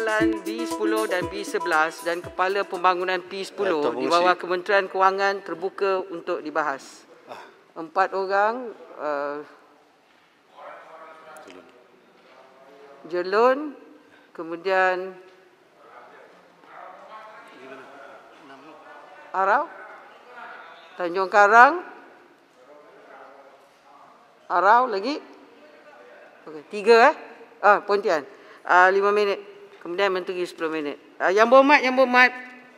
Bekalan B10 dan B11 dan Kepala Pembangunan P10 di bawah Kementerian Kewangan terbuka untuk dibahas. 4 orang, Jelun, kemudian Arau, Tanjung Karang, Arau lagi. Okey, 3 Pontian. 5 minit. Kemudian Menteri 10 minit. Yang berhormat,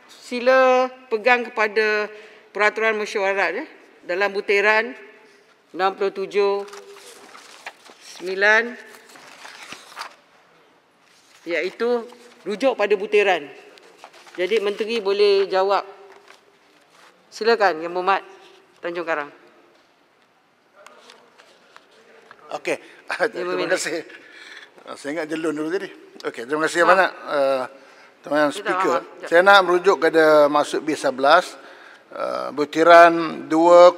sila pegang kepada peraturan mesyuarat dalam butiran 67 9, iaitu rujuk pada butiran. Jadi Menteri boleh jawab. Silakan Yang Berhormat Tanjung Karang. Okey, terima kasih. Saya ingat Jelun dulu tadi. Okey, terima kasih banyak Tuan Speaker. Saya nak merujuk kepada maksud B11, butiran 2000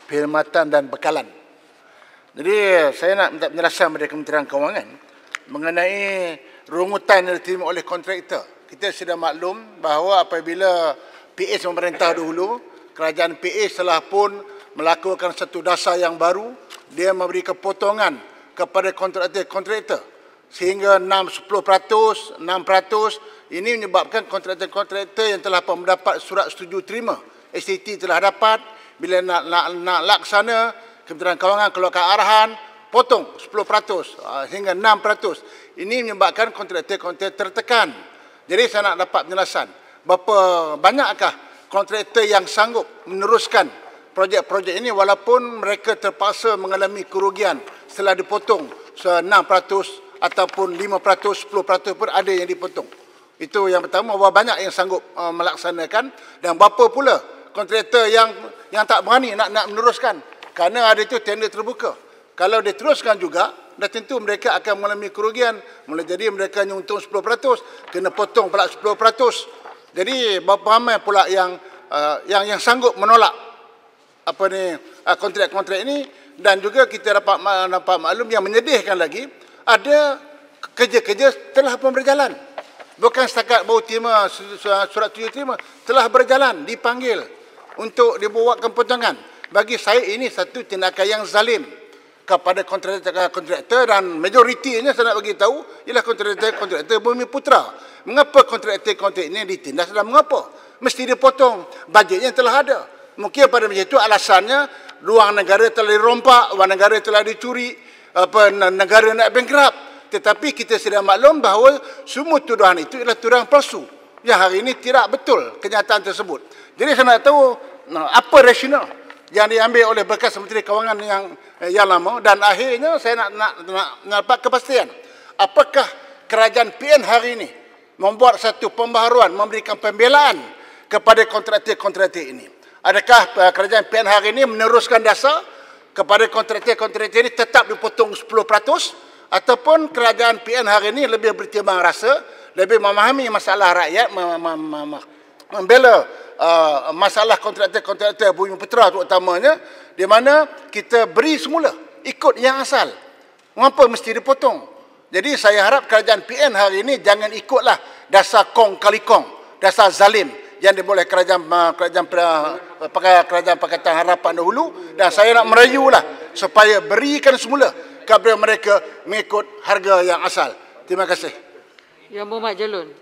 perkhidmatan dan bekalan. Jadi saya nak minta penjelasan dari Kementerian Kewangan mengenai rungutan yang diterima oleh kontraktor. Kita sudah maklum bahawa apabila PH memerintah dahulu, kerajaan PH telah pun melakukan satu dasar yang baru, dia memberi kepotongan kepada kontraktor sehingga 6%, 6%. Ini menyebabkan kontraktor yang telah mendapat surat setuju terima STT telah dapat, bila nak laksana, Kementerian Kewangan keluarkan arahan, potong 10% hingga 6%. Ini menyebabkan kontraktor tertekan. Jadi saya nak dapat penjelasan, berapa banyakkah kontraktor yang sanggup meneruskan projek-projek ini walaupun mereka terpaksa mengalami kerugian setelah dipotong 6% ataupun 5%, 10% pun ada yang dipotong. Itu yang pertama, berapa banyak yang sanggup melaksanakan dan berapa pula kontraktor yang tak berani nak meneruskan kerana ada itu tender terbuka. Kalau diteruskan juga, dah tentu mereka akan mengalami kerugian. Mula jadi mereka hanya untung 10%, kena potong pula 10%. Jadi berapa ramai pula yang sanggup menolak kontrak-kontrak ini. Dan juga kita dapat maklum yang menyedihkan lagi, ada kerja-kerja telah pun berjalan. Bukan setakat baru terima surat setuju terima, telah berjalan, dipanggil untuk dibuatkan potongan. Bagi saya ini satu tindakan yang zalim kepada kontraktor dan majoritinya saya nak bagi tahu ialah kontraktor Bumi Putra. Mengapa kontraktor ini ditindas dan mengapa mesti dipotong? Bajetnya telah ada. Mungkin pada macam itu alasannya ruang negara telah dirompak, wang negara telah dicuri, negara nak bankrupt. Tetapi kita sudah maklum bahawa semua tuduhan itu adalah tuduhan palsu. Yang hari ini tidak betul kenyataan tersebut. Jadi saya nak tahu apa rasional yang diambil oleh bekas Menteri Kewangan yang lama, dan akhirnya saya nak dapat kepastian. Apakah kerajaan PN hari ini membuat satu pembaharuan, memberikan pembelaan kepada kontraktor ini? Adakah kerajaan PN hari ini meneruskan dasar kepada kontraktor ini tetap dipotong 10%, ataupun kerajaan PN hari ini lebih bertimbang rasa, lebih memahami masalah rakyat, membela masalah kontraktor Bumi Putra terutamanya, di mana kita beri semula ikut yang asal. Mengapa mesti dipotong? Jadi saya harap kerajaan PN hari ini jangan ikutlah dasar kong kali kong, dasar zalim yang diboleh kerajaan Pakatan Harapan dahulu, dan saya nak merayulah supaya berikan semula kepada mereka mengikut harga yang asal. Terima kasih. Yang Berhormat Jelun.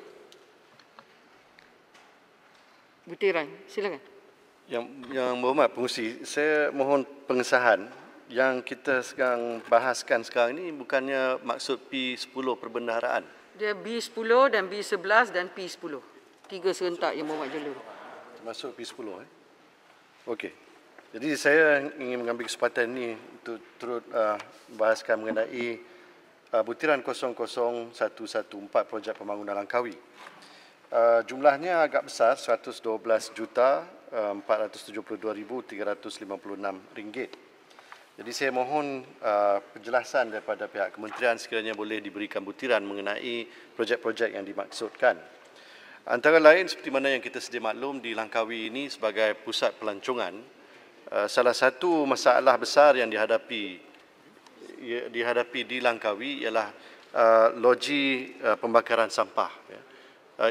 Butiran, silakan. Yang Berhormat Pengerusi, saya mohon pengesahan yang kita sedang bahaskan sekarang ini bukannya maksud P10 perbendaharaan. Dia B10 dan B11 dan P10. 3 serentak Yang Berhormat Jelun. Termasuk P10. Okey. Jadi saya ingin mengambil kesempatan ini untuk turut bahaskan mengenai butiran 00114 projek pembangunan Langkawi. Jumlahnya agak besar, RM472,356. Jadi saya mohon penjelasan daripada pihak kementerian sekiranya boleh diberikan butiran mengenai projek-projek yang dimaksudkan. Antara lain seperti mana yang kita sedia maklum, di Langkawi ini sebagai pusat pelancongan, salah satu masalah besar yang dihadapi di Langkawi ialah loji pembakaran sampah.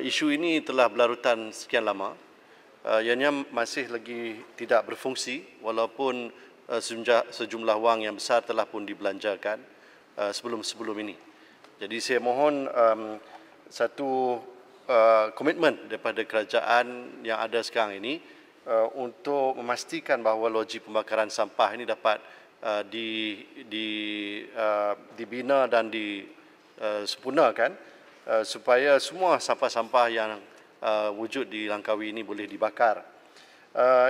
Isu ini telah berlarutan sekian lama. Ianya masih lagi tidak berfungsi walaupun sejumlah wang yang besar telah pun dibelanjakan sebelum ini. Jadi saya mohon satu komitmen daripada kerajaan yang ada sekarang ini untuk memastikan bahawa loji pembakaran sampah ini dapat dibina dan disempurnakan supaya semua sampah-sampah yang wujud di Langkawi ini boleh dibakar.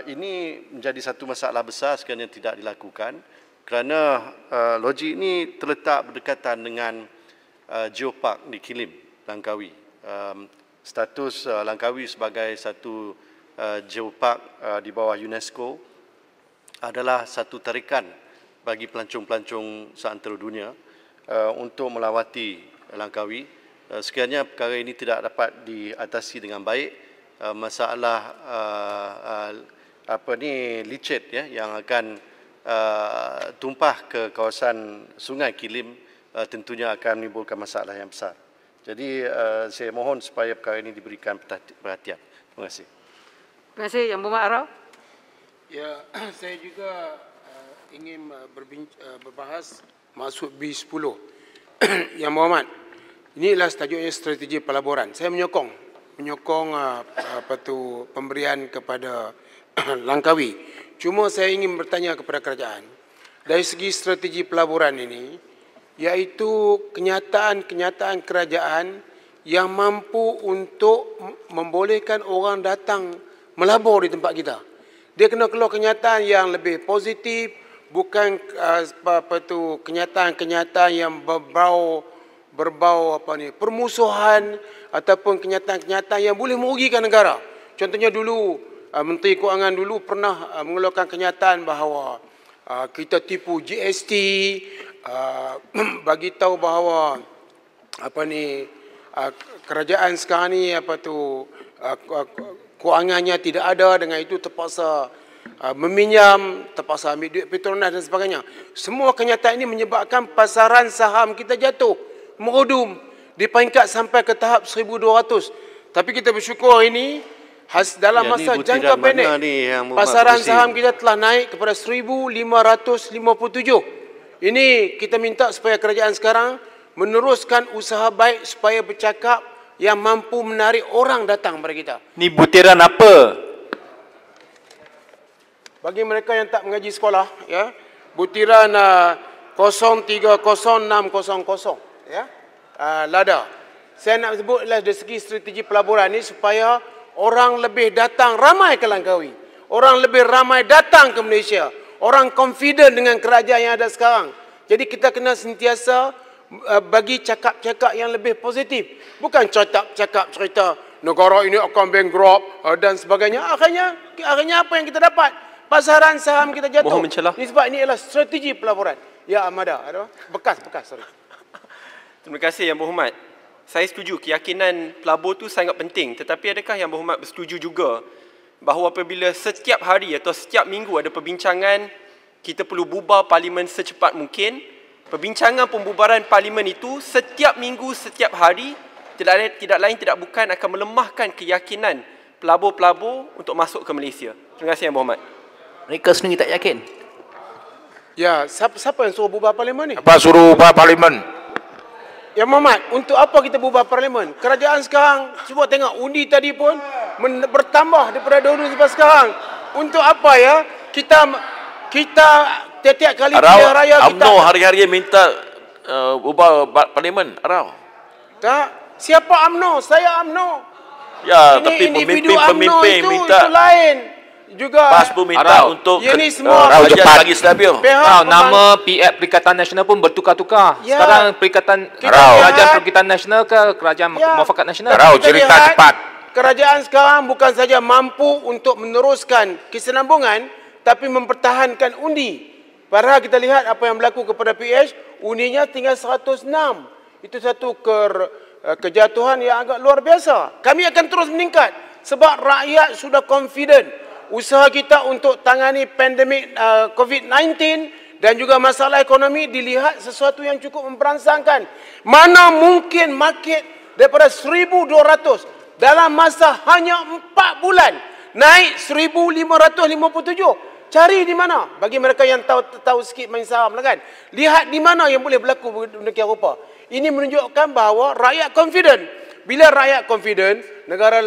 Ini menjadi satu masalah besar sekiranya tidak dilakukan kerana loji ini terletak berdekatan dengan geopark di Kilim, Langkawi. Status Langkawi sebagai satu geopark di bawah UNESCO adalah satu tarikan bagi pelancong-pelancong seantero dunia untuk melawati Langkawi. Sekiranya perkara ini tidak dapat diatasi dengan baik, masalah licit yang akan tumpah ke kawasan Sungai Kilim tentunya akan menimbulkan masalah yang besar. Jadi saya mohon supaya perkara ini diberikan perhatian. Terima kasih. Terima kasih. Yang Berhormat Arau. Ya, saya juga ingin berbahas masuk B10. Yang Berhormat, inilah tajuknya strategi pelaburan. Saya menyokong pemberian kepada Langkawi. Cuma saya ingin bertanya kepada kerajaan, dari segi strategi pelaburan ini, iaitu kenyataan-kenyataan kerajaan yang mampu untuk membolehkan orang datang melabur di tempat kita. Dia kena keluar kenyataan yang lebih positif, bukan kenyataan-kenyataan yang berbau permusuhan ataupun kenyataan-kenyataan yang boleh merugikan negara. Contohnya dulu Menteri Kewangan dulu pernah mengeluarkan kenyataan bahawa kita tipu GST, bagi tahu bahawa kerajaan sekarang ni kewangannya tidak ada, dengan itu terpaksa meminjam, terpaksa ambil duit Petronas dan sebagainya. Semua kenyataan ini menyebabkan pasaran saham kita jatuh, merudum di peringkat sampai ke tahap 1,200. Tapi kita bersyukur ini dalam masa jangka pendek pasaran saham kita telah naik kepada 1,557. Ini kita minta supaya kerajaan sekarang meneruskan usaha baik supaya bercakap yang mampu menarik orang datang kepada kita. Ni butiran apa? Bagi mereka yang tak mengaji sekolah, ya, butiran 030600, ya, lada. Saya nak sebutlah dari segi strategi pelaburan ini supaya orang lebih datang ramai ke Langkawi. Orang lebih ramai datang ke Malaysia. Orang confident dengan kerajaan yang ada sekarang. Jadi kita kena sentiasa bagi cakap-cakap yang lebih positif. Bukan cakap cerita negara ini akan bankrupt dan sebagainya. Akhirnya apa yang kita dapat? Pasaran saham kita jatuh. Mohon mencelah. Ini sebab ini adalah strategi pelaburan. Ya Amada, bekas, sorry. Terima kasih Yang Berhormat. Saya setuju keyakinan pelabur itu sangat penting. Tetapi adakah Yang Berhormat bersetuju juga bahawa apabila setiap hari atau setiap minggu ada perbincangan kita perlu bubar parlimen secepat mungkin, perbincangan pembubaran parlimen itu setiap minggu, setiap hari tidak lain tidak bukan akan melemahkan keyakinan pelabur-pelabur untuk masuk ke Malaysia. Terima kasih Yang Berhormat. Mereka sendiri tak yakin. Ya, siapa yang suruh bubar parlimen ni? Apa suruh bubar parlimen? Ya Muhammad, untuk apa kita bubar parlimen? Kerajaan sekarang, cuba tengok undi tadi pun bertambah daripada dulu sampai sekarang. Untuk apa ya? Kita tiap-tiap kali pilihan raya kita UMNO hari-hari minta bubar parlimen. Arau. Tak, siapa UMNO? Saya UMNO. Ya, ini tapi pemimpin minta itu lain. Juga PAS pun minta untuk ini semua kerajaan bagi stabil. Nama PF Perikatan Nasional pun bertukar-tukar. Ya. Sekarang Kerajaan Perikatan Nasional ke Kerajaan Muafakat Nasional? Cerita cepat. Kerajaan sekarang bukan saja mampu untuk meneruskan kesinambungan, tapi mempertahankan undi. Padahal kita lihat apa yang berlaku kepada PH, undinya tinggal 106. Itu satu kejatuhan yang agak luar biasa. Kami akan terus meningkat sebab rakyat sudah confident. Usaha kita untuk tangani pandemik COVID-19 dan juga masalah ekonomi dilihat sesuatu yang cukup memberangsangkan. Mana mungkin market daripada 1,200 dalam masa hanya 4 bulan naik 1,557. Cari di mana? Bagi mereka yang tahu sikit main saham lah kan. Lihat di mana yang boleh berlaku demikian rupa. Ini menunjukkan bahawa rakyat confident. Bila rakyat confident, negara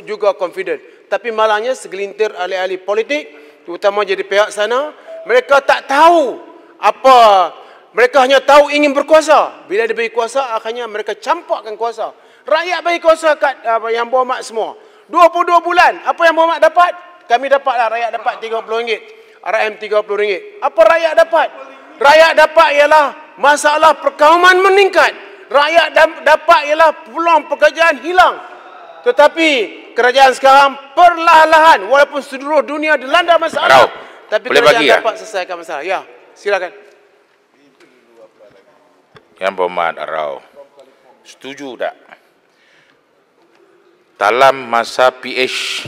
juga confident. Tapi malangnya segelintir ahli-ahli politik, terutama jadi pihak sana, mereka tak tahu apa. Mereka hanya tahu ingin berkuasa. Bila diberi kuasa, akhirnya mereka campakkan kuasa. Rakyat bagi kuasa kat yang berhormat semua. 22 bulan, apa yang berhormat dapat? Kami dapatlah, rakyat dapat RM30. RM RM30. Apa rakyat dapat? Rakyat dapat ialah masalah perkauman meningkat. Rakyat dapat ialah peluang pekerjaan hilang. Tetapi kerajaan sekarang perlahan-lahan, walaupun seluruh dunia dilanda masalah, tapi kerajaan dapat selesaikan masalah. Ya, silakan. Yang Berhormat Arau, setuju tak? Dalam masa PH,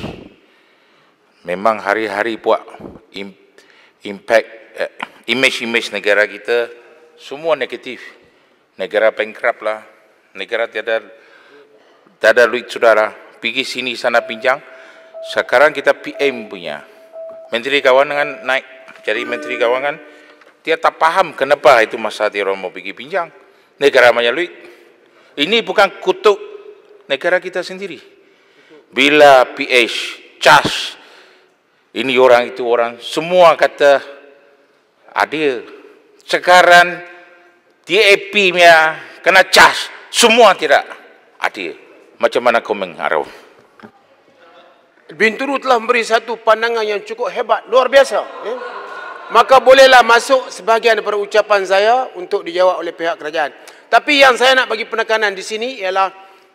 memang hari-hari buat impact, image negara kita semua negatif. Negara bankrupt lah, negara tiada duit saudara, pergi sini sana pinjang. Sekarang kita PM punya Menteri Keuangan naik jadi Menteri Keuangan, dia tak faham kenapa itu masa dia orang mau pergi pinjang. Negara banyak duit. Ini bukan kutuk negara kita sendiri. Bila PH cas ini orang itu orang, semua kata adil. Sekarang DAP-nya kena cas, semua tidak adil. Macam mana komen Arau? Bintulu telah memberi satu pandangan yang cukup hebat, luar biasa. Maka bolehlah masuk sebahagian daripada ucapan saya untuk dijawab oleh pihak kerajaan. Tapi yang saya nak bagi penekanan di sini ialah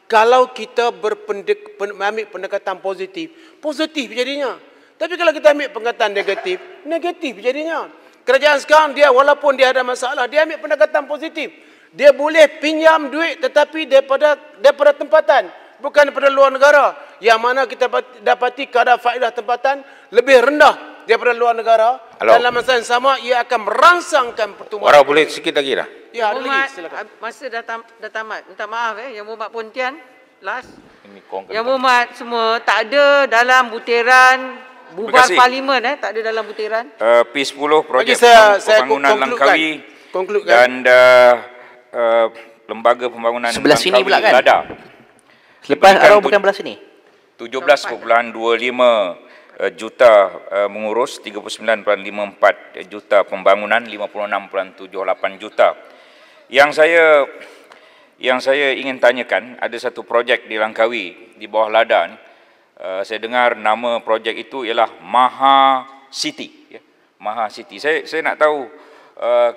kalau kita ambil pendekatan positif, positif jadinya. Tapi kalau kita ambil pendekatan negatif, negatif jadinya. Kerajaan sekarang dia walaupun dia ada masalah, dia ambil pendekatan positif. Dia boleh pinjam duit tetapi daripada tempatan, bukan daripada luar negara. Yang mana kita dapati kadar faedah tempatan lebih rendah daripada luar negara. Halo. Dalam masa yang sama ia akan merangsangkan pertumbuhan. Orang boleh sikit lagi dah. Ya, ada lagi, silakan. Masa dah tamat. Minta maaf Yang Berhormat Pontian. Last. Ini kongkan. Yang Berhormat semua tak ada dalam butiran bubar parlimen, tak ada dalam butiran. P10 projek pembangunan Langkawi dan lembaga pembangunan sebelah sini pula kan? Lada. Selepas Arau bukan belah sini. 17.25 juta mengurus, 39.54 juta pembangunan, 56.78 juta. Yang saya ingin tanyakan, ada satu projek di Langkawi di bawah Lada ni. Saya dengar nama projek itu ialah Maha City. Ya. Maha City. Saya nak tahu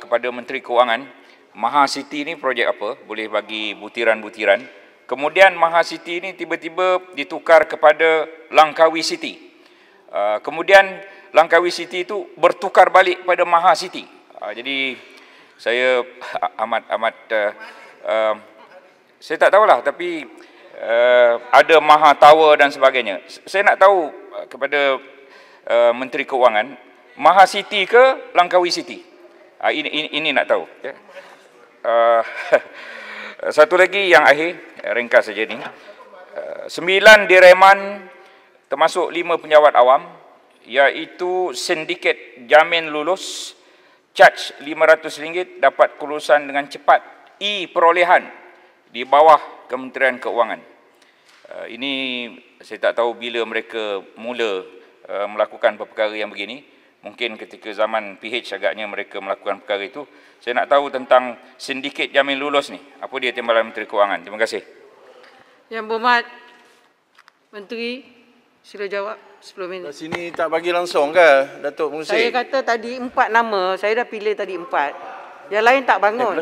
kepada Menteri Keuangan, Maha City ni projek apa? Boleh bagi butiran-butiran. Kemudian Maha City ni tiba-tiba ditukar kepada Langkawi City. Kemudian Langkawi City itu bertukar balik pada Maha City. Jadi saya saya tak tahulah, tapi ada Maha Tower dan sebagainya. Saya nak tahu kepada Menteri Keuangan, Maha City ke Langkawi City? Ini nak tahu. Ya. Satu lagi yang akhir, ringkas saja ni. 9 direman termasuk 5 penjawat awam, iaitu sindiket jamin lulus, charge RM500 dapat kelulusan dengan cepat, perolehan di bawah Kementerian Keuangan. Ini saya tak tahu bila mereka mula melakukan perkara yang begini. Mungkin ketika zaman PH agaknya mereka melakukan perkara itu. Saya nak tahu tentang sindiket jamin lulus ni. Apa dia timbalan Menteri Keuangan? Terima kasih. Yang Berhormat Menteri, sila jawab 10 minit. Kat sini tak bagi langsung ke, Datuk Pengurusi? Saya kata tadi 4 nama, saya dah pilih tadi 4. Yang lain tak bangun.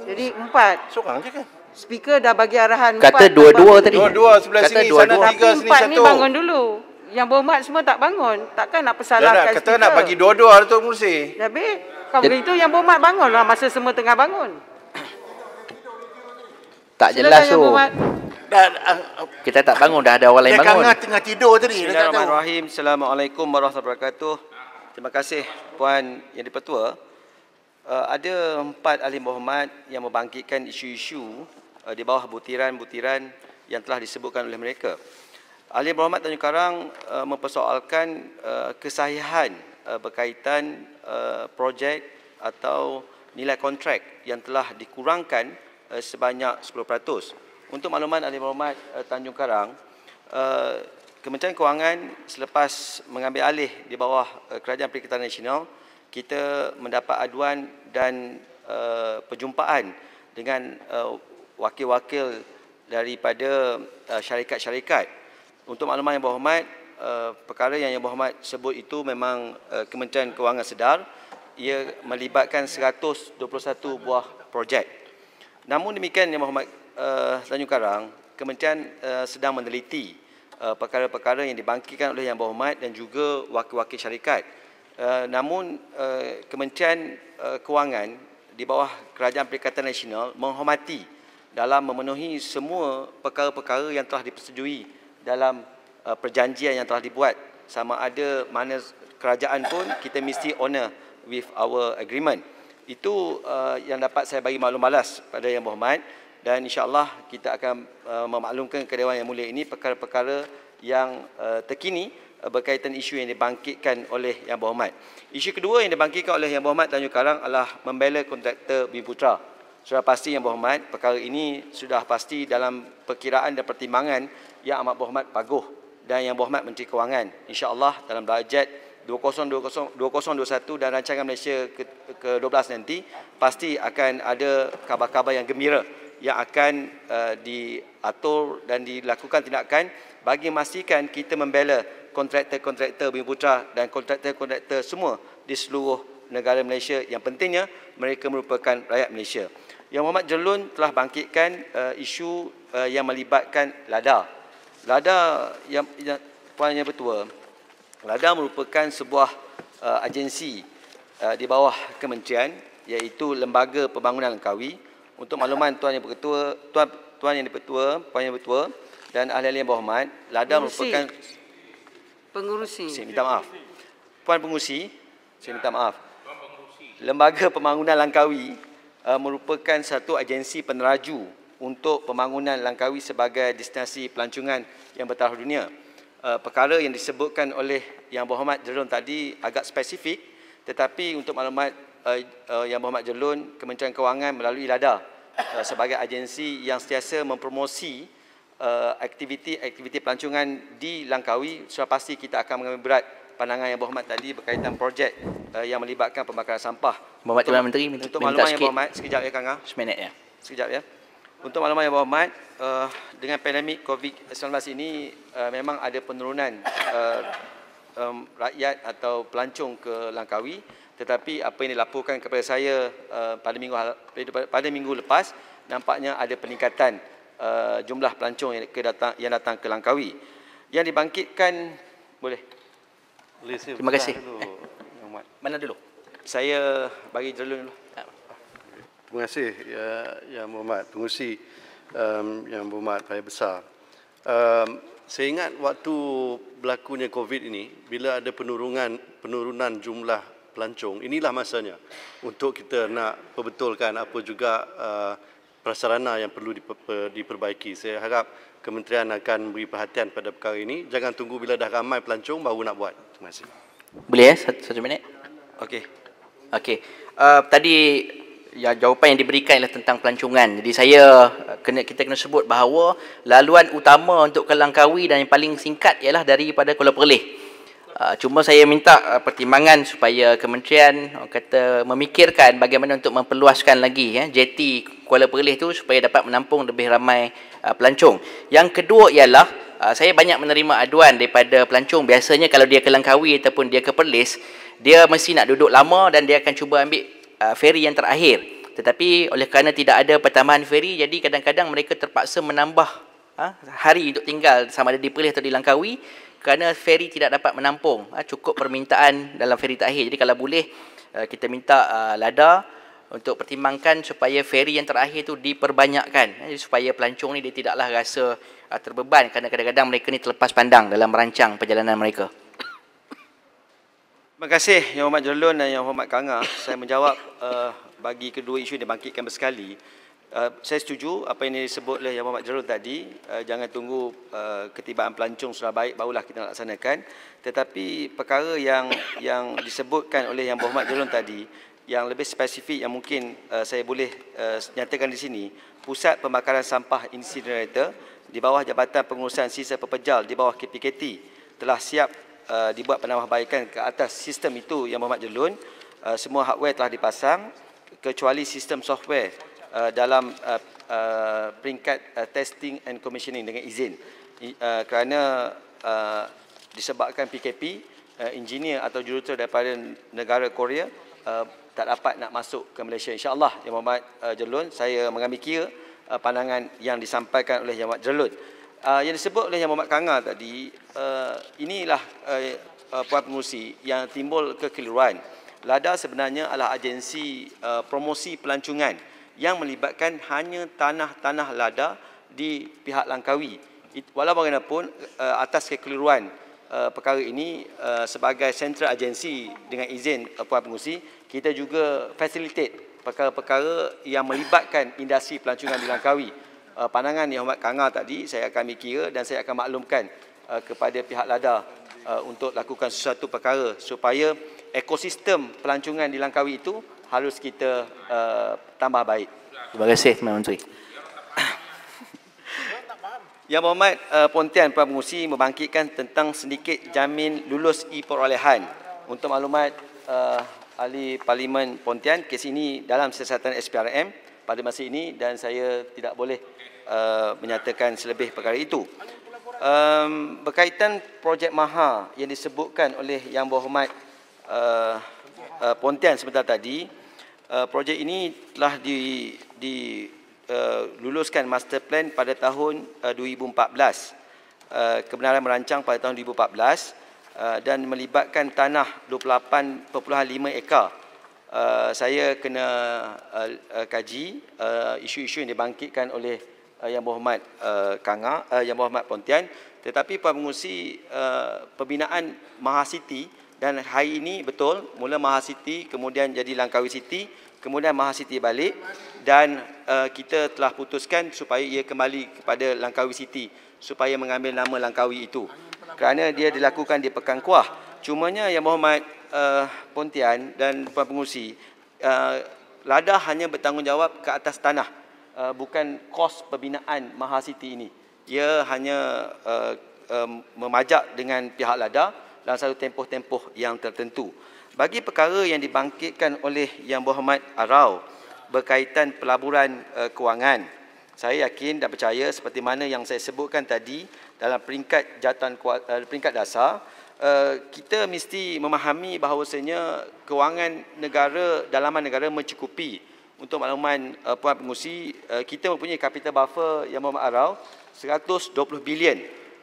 Jadi 4. Seorang je kan? Speaker dah bagi arahan 4. Kata dua-dua tadi. Dua-dua sebelah Kata sini, dua-dua. sana 3, sini 1. Tapi 4 ni bangun dulu. Yang Berhormat semua tak bangun. Takkan nak persalahkan Kata speaker. nak bagi dua-dua, Datuk Pengurusi. Habis, kalau begitu Yang Berhormat bangun lah masa semua tengah bangun. Tak jelas tu. Dah, Kita tak bangun, dah ada orang lain dia bangun. tengah tidur tadi. Dia tak tahu. Bismillahirrahmanirrahim. Assalamualaikum warahmatullahi wabarakatuh. Terima kasih Puan Yang di-Pertua. ada 4 ahli berhormat yang membangkitkan isu-isu di bawah butiran-butiran yang telah disebutkan oleh mereka. Ahli berhormat Tanjung Karang mempersoalkan kesahihan berkaitan projek atau nilai kontrak yang telah dikurangkan sebanyak 10%. Untuk makluman ahli berhormat Tanjung Karang, Kementerian Kewangan selepas mengambil alih di bawah Kerajaan Perikatan Nasional, kita mendapat aduan dan perjumpaan dengan wakil-wakil daripada syarikat-syarikat. Untuk makluman yang berhormat, perkara yang berhormat sebut itu memang Kementerian Kewangan sedar, ia melibatkan 121 buah projek. Namun demikian yang berhormat Tanjung Karang, Kementerian sedang meneliti perkara-perkara yang dibangkitkan oleh Yang Berhormat dan juga wakil-wakil syarikat. Namun Kementerian Kewangan di bawah Kerajaan Perikatan Nasional menghormati dalam memenuhi semua perkara-perkara yang telah dipersetujui dalam perjanjian yang telah dibuat. Sama ada mana kerajaan pun kita mesti honor with our agreement. Itu yang dapat saya bagi maklum balas pada Yang Berhormat, dan insya-Allah kita akan memaklumkan ke Dewan Yang Mulia ini perkara-perkara yang terkini berkaitan isu yang dibangkitkan oleh Yang Berhormat. Isu kedua yang dibangkitkan oleh Yang Berhormat Tanjung Karang adalah membela kontraktor Bumi Putra. Sudah pasti Yang Berhormat, perkara ini sudah pasti dalam perkiraan dan pertimbangan Yang Amat Berhormat Paguh dan Yang Berhormat Menteri Kewangan. InsyaAllah dalam bajet 2021 dan rancangan Malaysia ke-12 nanti, pasti akan ada khabar-khabar yang gembira yang akan diatur dan dilakukan tindakan bagi memastikan kita membela kontraktor-kontraktor Bumi Putra dan kontraktor-kontraktor semua di seluruh negara Malaysia. Yang pentingnya mereka merupakan rakyat Malaysia. Yang Berhormat Jelun telah bangkitkan isu yang melibatkan LADA. LADA yang Puan Yang Bertua, LADA merupakan sebuah agensi di bawah kementerian, iaitu Lembaga Pembangunan Langkawi. Untuk makluman Tuan Yang Berketua, Tuan Yang Berketua, Puan Yang Berketua dan ahli-ahli yang berhormat, LADA merupakan pengurusi. Saya minta maaf. Puan Pengurusi, saya minta maaf. Lembaga Pembangunan Langkawi merupakan satu agensi peneraju untuk pembangunan Langkawi sebagai destinasi pelancongan yang bertaraf dunia. Perkara yang disebutkan oleh Yang Berhormat Jelun tadi agak spesifik, tetapi untuk maklumat Yang Berhormat Jelun, Kementerian Kewangan melalui LADA sebagai agensi yang sentiasa mempromosi aktiviti-aktiviti pelancongan di Langkawi, sudah pasti kita akan mengambil berat pandangan Yang Berhormat tadi berkaitan projek yang melibatkan pembakaran sampah. Berhormat Tuan Menteri, untuk makluman Yang Berhormat, sekejap ya Kang. Seminit ya. Sekejap ya. Untuk makluman Yang Berhormat, dengan pandemik COVID-19 ini memang ada penurunan rakyat atau pelancong ke Langkawi, tetapi apa yang dilaporkan kepada saya pada minggu lepas, nampaknya ada peningkatan jumlah pelancong yang datang ke Langkawi. Yang dibangkitkan, boleh? Terima kasih. Mana dulu? Saya bagi Jelun dulu. Terima kasih Yang Berhormat Pengurusi, Yang Berhormat Paya Besar. Saya ingat waktu berlakunya COVID ini, bila ada penurunan jumlah pelancong, inilah masanya untuk kita nak perbetulkan apa juga prasarana yang perlu diperbaiki. Saya harap kementerian akan beri perhatian pada perkara ini. Jangan tunggu bila dah ramai pelancong baru nak buat. Terima kasih. Boleh satu minit? Okey. Okey. Tadi ya, jawapan yang diberikan ialah tentang pelancongan. Jadi kita kena sebut bahawa laluan utama untuk ke Langkawi dan yang paling singkat ialah daripada Kuala Perlis. Cuma saya minta pertimbangan supaya kementerian kata memikirkan bagaimana untuk memperluaskan lagi jeti Kuala Perlis tu supaya dapat menampung lebih ramai pelancong. Yang kedua ialah saya banyak menerima aduan daripada pelancong. Biasanya kalau dia ke Langkawi ataupun dia ke Perlis, dia mesti nak duduk lama dan dia akan cuba ambil feri yang terakhir. Tetapi oleh kerana tidak ada pertambahan feri, jadi kadang-kadang mereka terpaksa menambah hari untuk tinggal sama ada di Perlis atau di Langkawi, kerana feri tidak dapat menampung cukup permintaan dalam feri terakhir. Jadi kalau boleh kita minta LADA untuk pertimbangkan supaya feri yang terakhir itu diperbanyakkan, supaya pelancong ni dia tidaklah rasa terbeban, kerana kadang-kadang mereka ni terlepas pandang dalam merancang perjalanan mereka. Terima kasih Yang Hormat Jerlun dan Yang Hormat Kanga. Saya menjawab bagi kedua isu yang dibangkitkan bersekali. Saya setuju apa yang disebut oleh Yang Hormat Jerlun tadi. Jangan tunggu ketibaan pelancong sudah baik barulah kita nak laksanakan. Tetapi perkara yang disebutkan oleh Yang Berhormat Jerlun tadi, yang lebih spesifik yang mungkin saya boleh nyatakan di sini, Pusat Pembakaran Sampah Incinerator di bawah Jabatan Pengurusan Sisa Pepejal di bawah KPKT telah siap dibuat penambahbaikan ke atas sistem itu Yang Berhormat Jerlun. Semua hardware telah dipasang kecuali sistem software dalam peringkat testing and commissioning dengan izin. Kerana disebabkan PKP, engineer atau juruterus daripada negara Korea tak dapat nak masuk ke Malaysia. InsyaAllah Yang Berhormat Jerlun, saya mengambil kira pandangan yang disampaikan oleh Yang Berhormat Jerlun. Yang disebut oleh Yang Berhormat Kanga tadi, inilah Puan Pengerusi yang timbul kekeliruan. LADA sebenarnya adalah agensi promosi pelancongan yang melibatkan hanya tanah-tanah LADA di pihak Langkawi. Walau bagaimanapun, atas kekeliruan perkara ini, sebagai central agensi dengan izin Puan Pengerusi, kita juga facilitate perkara-perkara yang melibatkan industri pelancongan di Langkawi. Pandangan Yang Hormat Kanga tadi, saya akan ambil kira dan saya akan maklumkan kepada pihak LADA untuk lakukan sesuatu perkara supaya ekosistem pelancongan di Langkawi itu harus kita tambah baik. Terima kasih, Tuan Menteri. Yang Berhormat Pontian Puan Pengerusi membangkitkan tentang sedikit jamin lulus e-perolehan. Untuk maklumat Ahli Parlimen Pontian, kes ini dalam siasatan SPRM pada masa ini dan saya tidak boleh menyatakan selebih perkara itu. Berkaitan projek MAHA yang disebutkan oleh Yang Berhormat Pontian sebentar tadi, projek ini telah diluluskan master plan pada tahun 2014. Kebenaran merancang pada tahun 2014 dan melibatkan tanah 28.5 ekar. Saya kena kaji isu-isu yang dibangkitkan oleh Yang Berhormat Kanga, Yang Berhormat Pontian, tetapi Puan Pengerusi, pembinaan Maha City, dan hari ini betul mula Maha City, kemudian jadi Langkawi City, kemudian Maha City balik, dan kita telah putuskan supaya ia kembali kepada Langkawi City supaya mengambil nama Langkawi itu kerana dia dilakukan di Pekan Kuah. Cumanya Yang Berhormat Pontian dan Puan Pengerusi, LADA hanya bertanggungjawab ke atas tanah, bukan kos pembinaan Maha City ini. Ia hanya memajak dengan pihak LADA dalam satu tempoh-tempoh yang tertentu. Bagi perkara yang dibangkitkan oleh Yang Berhormat Arau berkaitan pelaburan kewangan, saya yakin dan percaya seperti mana yang saya sebutkan tadi dalam peringkat peringkat dasar, kita mesti memahami bahawasanya kewangan negara, dalaman negara mencukupi. Untuk makluman Puan Pengerusi, kita mempunyai capital buffer Yang Berhormat Arau 120 bilion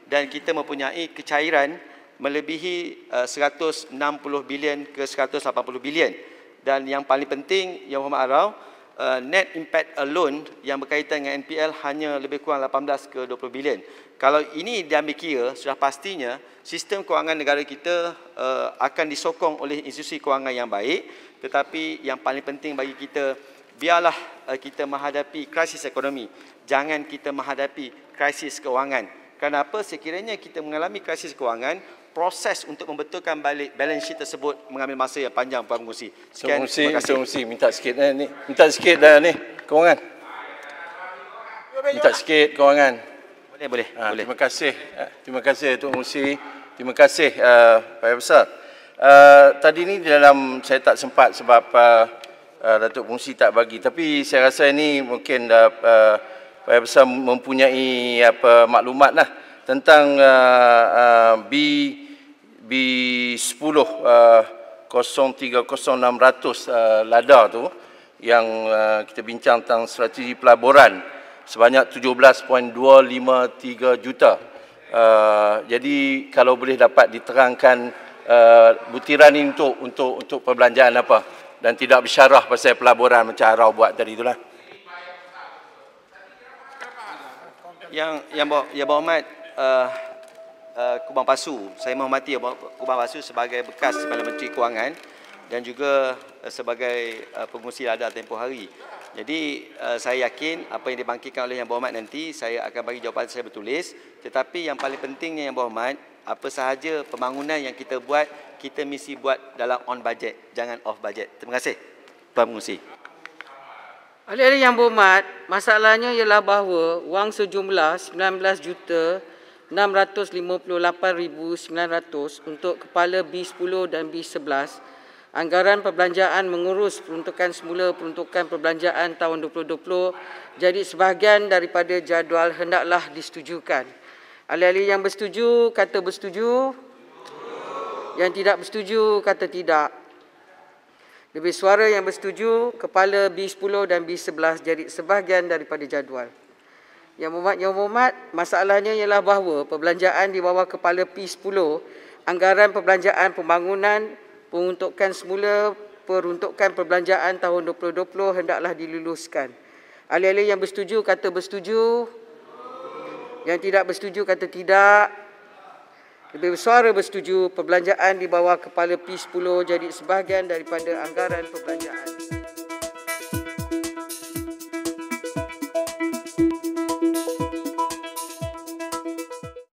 dan kita mempunyai kecairan melebihi 160 bilion ke 180 bilion. Dan yang paling penting Yang Berhormat Arau, net impact alone yang berkaitan dengan NPL hanya lebih kurang 18 ke 20 bilion. Kalau ini diambil kira, sudah pastinya sistem kewangan negara kita akan disokong oleh institusi kewangan yang baik. Tetapi yang paling penting bagi kita, biarlah kita menghadapi krisis ekonomi, jangan kita menghadapi krisis kewangan. Kenapa? Sekiranya kita mengalami krisis kewangan, proses untuk membetulkan balik balance sheet tersebut mengambil masa yang panjang, Puan Pengerusi. Sekian, terima kasih. Pengerusi, minta sikit ni. Minta sikit dah ni, kewangan. Minta sikit kewangan. Boleh. Terima kasih. Terima kasih Tuan Pengerusi. Terima kasih Pak Besar. Tadi ni dalam saya tak sempat sebab Datuk Pengerusi tak bagi, tapi saya rasa ini mungkin Pak Besar mempunyai maklumat lah tentang B10 030-600 LADA tu yang kita bincang tentang strategi pelaburan sebanyak 17.253 juta. Jadi kalau boleh dapat diterangkan butiran ini untuk perbelanjaan apa dan tidak bersyarah pasal pelaburan macam Arau buat tadi itulah. Yang Berhormat Kubang Pasu. Saya menghormati Kubang Pasu sebagai bekas Perdana Menteri Kewangan dan juga sebagai pengurusi LADA tempoh hari. Jadi saya yakin apa yang dibangkitkan oleh Yang Berhormat nanti saya akan bagi jawapan saya bertulis. Tetapi yang paling pentingnya Yang Berhormat, apa sahaja pembangunan yang kita buat, kita mesti buat dalam on budget, jangan off budget. Terima kasih Tuan Pengerusi. Ahli-ahli Yang Berhormat, masalahnya ialah bahawa wang sejumlah 19,658,900 untuk kepala B10 dan B11, anggaran perbelanjaan mengurus peruntukan semula peruntukan perbelanjaan tahun 2020 jadi sebahagian daripada jadual hendaklah disetujukan. Ahli-ahli yang bersetuju kata bersetuju, yang tidak bersetuju kata tidak. Lebih suara yang bersetuju, kepala B10 dan B11 jadi sebahagian daripada jadual. Yang Berhormat, masalahnya ialah bahawa perbelanjaan di bawah kepala P10, anggaran perbelanjaan pembangunan peruntukan semula peruntukan perbelanjaan tahun 2020 hendaklah diluluskan. Ahli-ahli yang bersetuju kata bersetuju, yang tidak bersetuju kata tidak. Lebih bersuara bersetuju, perbelanjaan di bawah kepala P10 jadi sebahagian daripada anggaran perbelanjaan.